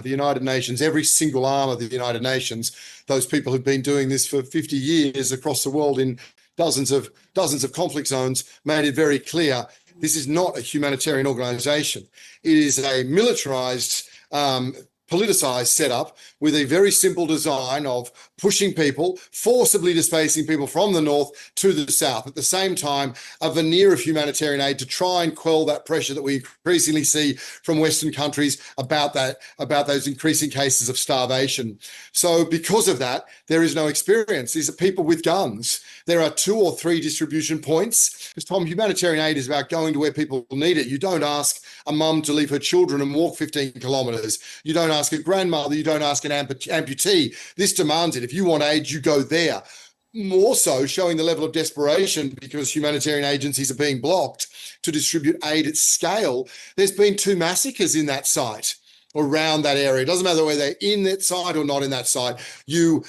the United Nations, every single arm of the United Nations, those people who've been doing this for 50 years across the world in dozens of conflict zones, made it very clear this is not a humanitarian organization. It is a militarized, politicized setup with a very simple design of pushing people, forcibly displacing people from the north to the south. At the same time, a veneer of humanitarian aid to try and quell that pressure that we increasingly see from Western countries about those increasing cases of starvation. So because of that, there is no experience. These are people with guns. There are 2 or 3 distribution points. Because, Tom, humanitarian aid is about going to where people need it. You don't ask a mum to leave her children and walk 15 kilometres. You don't ask a grandmother. You don't ask an amputee. This demands it. If you want aid, you go there. More so showing the level of desperation because humanitarian agencies are being blocked to distribute aid at scale. There's been 2 massacres in that site, around that area. It doesn't matter whether they're in that site or not in that site. You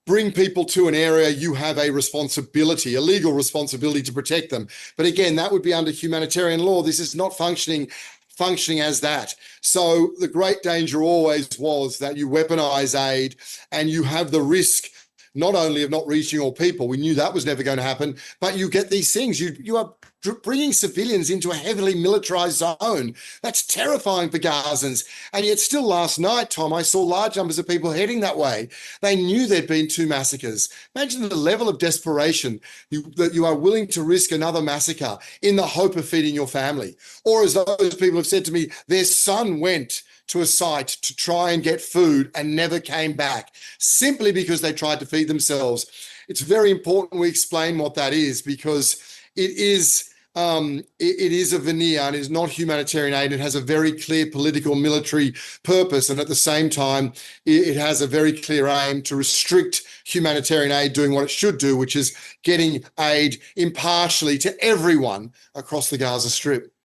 bring people to an area, you have a responsibility, a legal responsibility to protect them. But again, that would be under humanitarian law. This is not functioning as that. So the great danger always was that you weaponize aid and you have the risk not only of not reaching all people, we knew that was never going to happen, but you get these things. You are bringing civilians into a heavily militarized zone. That's terrifying for Gazans. And yet still last night, Tom, I saw large numbers of people heading that way. They knew there'd been 2 massacres. Imagine the level of desperation that you are willing to risk another massacre in the hope of feeding your family. Or as those people have said to me, their son went to a site to try and get food and never came back simply because they tried to feed themselves. It's very important we explain what that is, because it is a veneer and is not humanitarian aid. It has a very clear political military purpose, and at the same time it has a very clear aim to restrict humanitarian aid doing what it should do, which is getting aid impartially to everyone across the Gaza Strip.